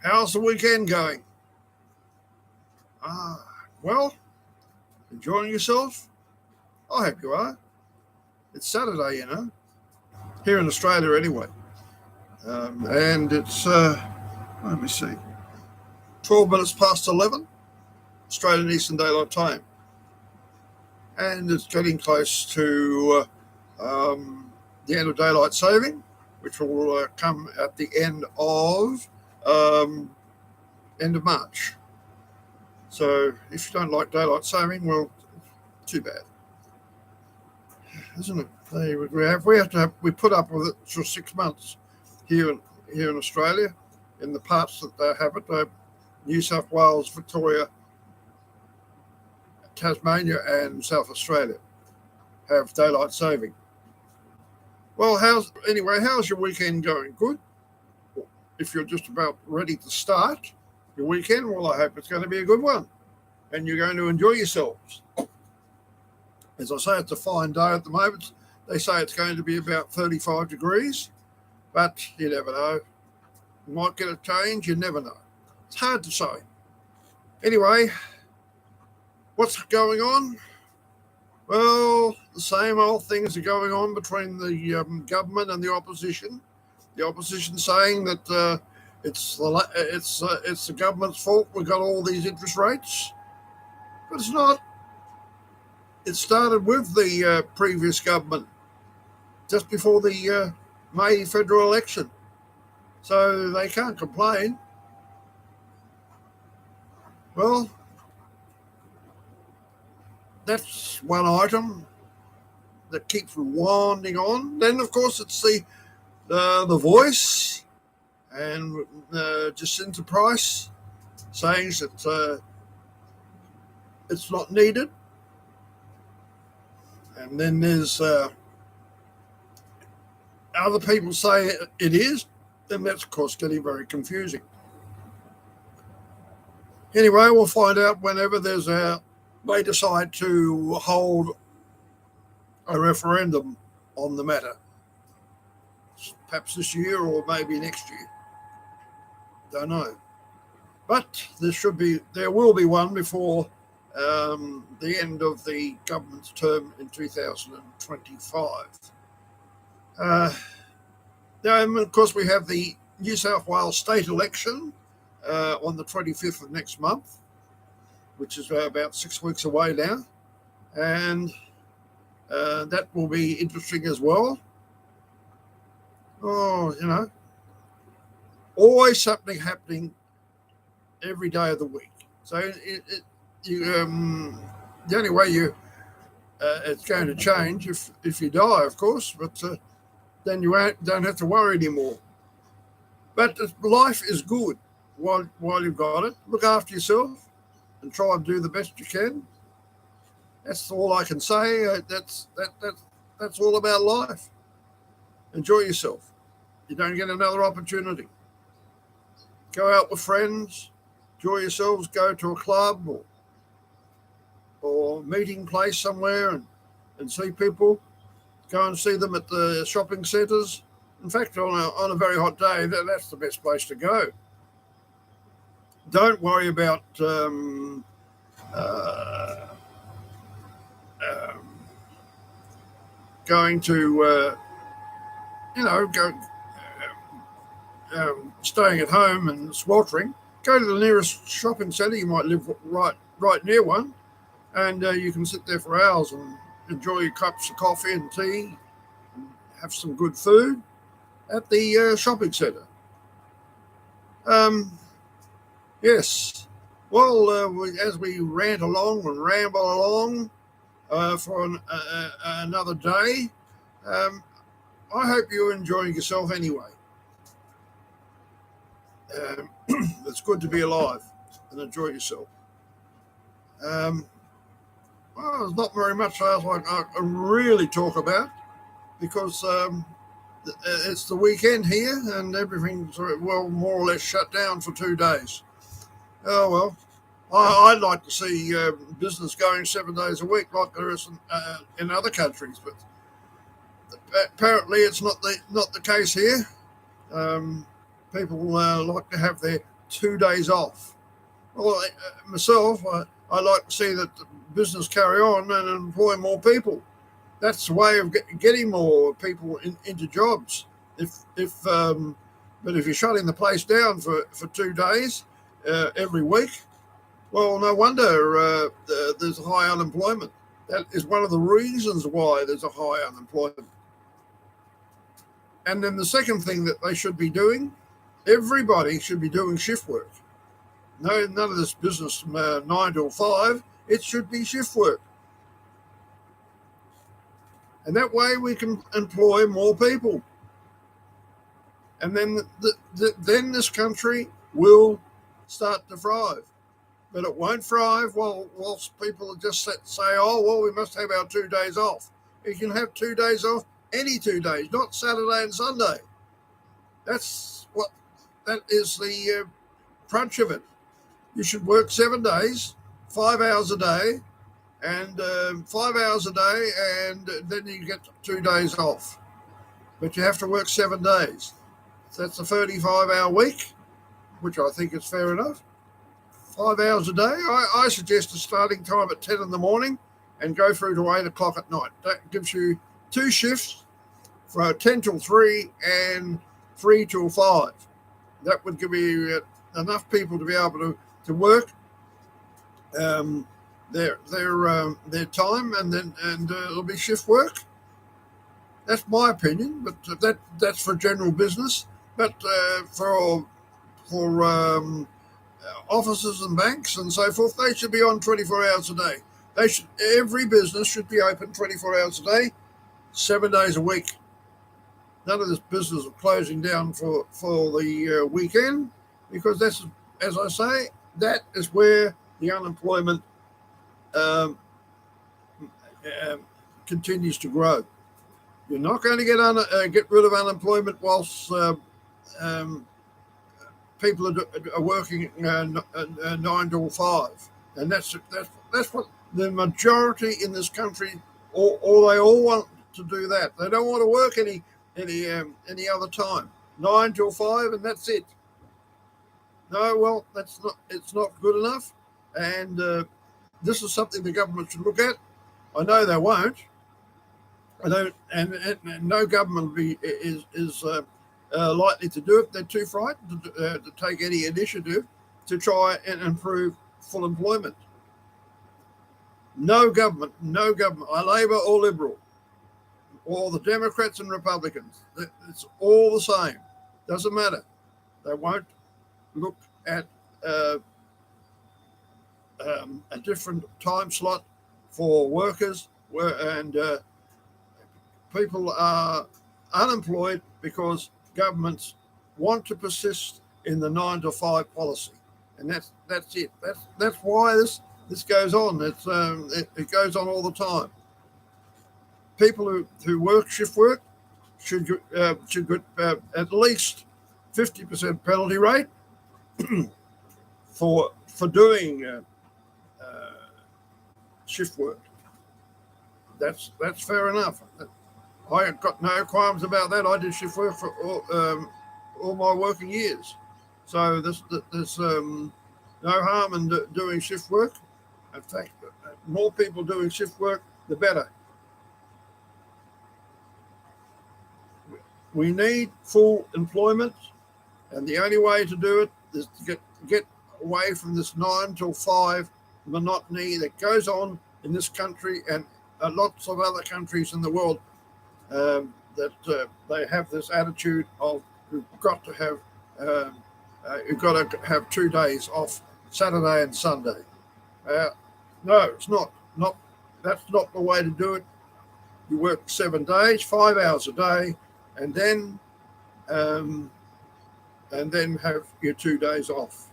How's the weekend going? Well, enjoying yourself? I hope you are. It's Saturday, here in Australia anyway. And it's, let me see, 12 minutes past 11, Australian Eastern Daylight Time. And it's getting close to the end of daylight saving, which will come at the um, end of March. So if you don't like daylight saving, well, too bad, isn't it? We put up with it for 6 months here in Australia, in the parts that they have it, New South Wales, Victoria, Tasmania, and South Australia have daylight saving. Well, how's your weekend going? Good. If you're just about ready to start your weekend, well, I hope it's going to be a good one, and you're going to enjoy yourselves. As I say, it's a fine day at the moment. They say it's going to be about 35 degrees, but you never know. You might get a change, you never know. It's hard to say. Anyway, what's going on? Well, the same old things are going on between the government and the opposition. The opposition saying that it's the government's fault we've got all these interest rates, but it's not. It started with the previous government just before the May federal election, so they can't complain. Well, that's one item that keeps winding on. Then, of course, it's the Voice and Jacinta Price saying that it's not needed. And then there's other people say it is, and that's, of course, getting very confusing. Anyway, we'll find out whenever they decide to hold a referendum on the matter. Perhaps this year or maybe next year. Don't know. But there will be one before the end of the government's term in 2025. And of course, we have the New South Wales state election on the 25th of next month, which is about 6 weeks away now. And that will be interesting as well. Oh, always something happening every day of the week. So the only way it's going to change if you die, of course, but then you don't have to worry anymore. But life is good while you've got it. Look after yourself and try and do the best you can. That's all I can say. That's all about life. Enjoy yourself. You don't get another opportunity. Go out with friends, enjoy yourselves, go to a club or meeting place somewhere and see people. Go and see them at the shopping centres. In fact, on a very hot day, that's the best place to go. Don't worry about going to, staying at home and sweltering. Go to the nearest shopping centre. You might live right near one, and you can sit there for hours and enjoy your cups of coffee and tea, and have some good food at the shopping centre. Yes. Well, as we rant along and ramble along for another day, I hope you're enjoying yourself anyway. It's good to be alive and enjoy yourself. Well, there's not very much else I can really talk about because it's the weekend here and everything's more or less shut down for 2 days. Oh well, I'd like to see business going 7 days a week like there is in other countries, but apparently it's not the case here. People like to have their 2 days off. Well, myself, I like to see that the business carry on and employ more people. That's the way of getting more people into jobs. But if you're shutting the place down for 2 days every week, well, no wonder there's high unemployment. That is one of the reasons why there's a high unemployment. And then the second thing that they should be doing, everybody should be doing shift work. No, none of this business 9 till 5. It should be shift work. And that way we can employ more people. And then then this country will start to thrive. But it won't thrive whilst people just say, oh, well, we must have our 2 days off. You can have 2 days off any 2 days, not Saturday and Sunday. That is the crunch of it. You should work 7 days, 5 hours a day, and 5 hours a day, and then you get 2 days off. But you have to work 7 days. So that's a 35-hour week, which I think is fair enough. 5 hours a day. I suggest a starting time at 10 in the morning and go through to 8 o'clock at night. That gives you 2 shifts for 10 till 3 and 3 till 5. That would give you enough people to be able to work their time, and it'll be shift work. That's my opinion, but that's for general business. But for offices and banks and so forth, they should be on 24 hours a day. Every business should be open 24 hours a day, 7 days a week. None of this business of closing down for the weekend, because that's, as I say, that is where the unemployment continues to grow. You're not going to get rid of unemployment whilst people are working 9 till 5, and that's what the majority in this country, or they all want to do that. They don't want to work any other time. 9 till 5, and that's it. No, well, it's not good enough, and this is something the government should look at. I know they won't. I don't, and no government is likely to do it. They're too frightened to take any initiative to try and improve full employment. No government, Labor or Liberal, or the Democrats and Republicans, it's all the same. Doesn't matter. They won't look at a different time slot for workers, and people are unemployed because governments want to persist in the 9 to 5 policy, and that's it. That's why this goes on. It goes on all the time. People who work shift work should get at least 50% penalty rate for doing shift work. That's fair enough. I got no qualms about that. I did shift work for all my working years, so there's no harm in doing shift work. In fact, more people doing shift work, the better. We need full employment, and the only way to do it is to get away from this 9 till 5 monotony that goes on in this country and lots of other countries in the world. That they have this attitude of you've got to have 2 days off, Saturday and Sunday. No, it's not. That's not the way to do it. You work 7 days, 5 hours a day, and then have your 2 days off.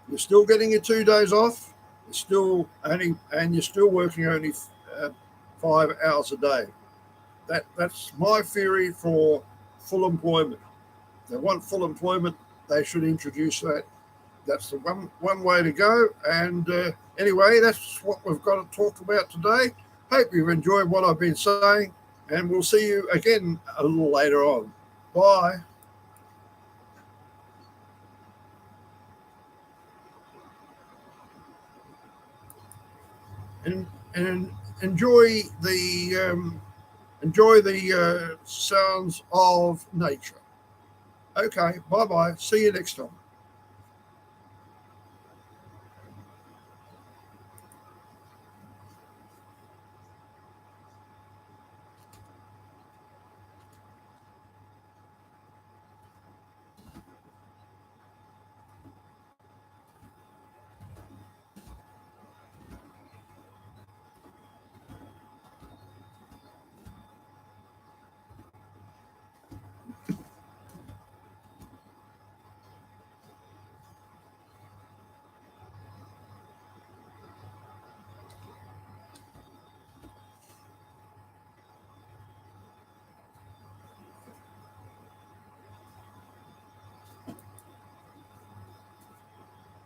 You're still getting your 2 days off. You're still working only 5 hours a day. That's my theory for full employment. If they want full employment, they should introduce that. That's the one way to go. And anyway, that's what we've got to talk about today. Hope you've enjoyed what I've been saying, and we'll see you again a little later on. Bye. and enjoy the sounds of nature. Okay, bye bye. See you next time.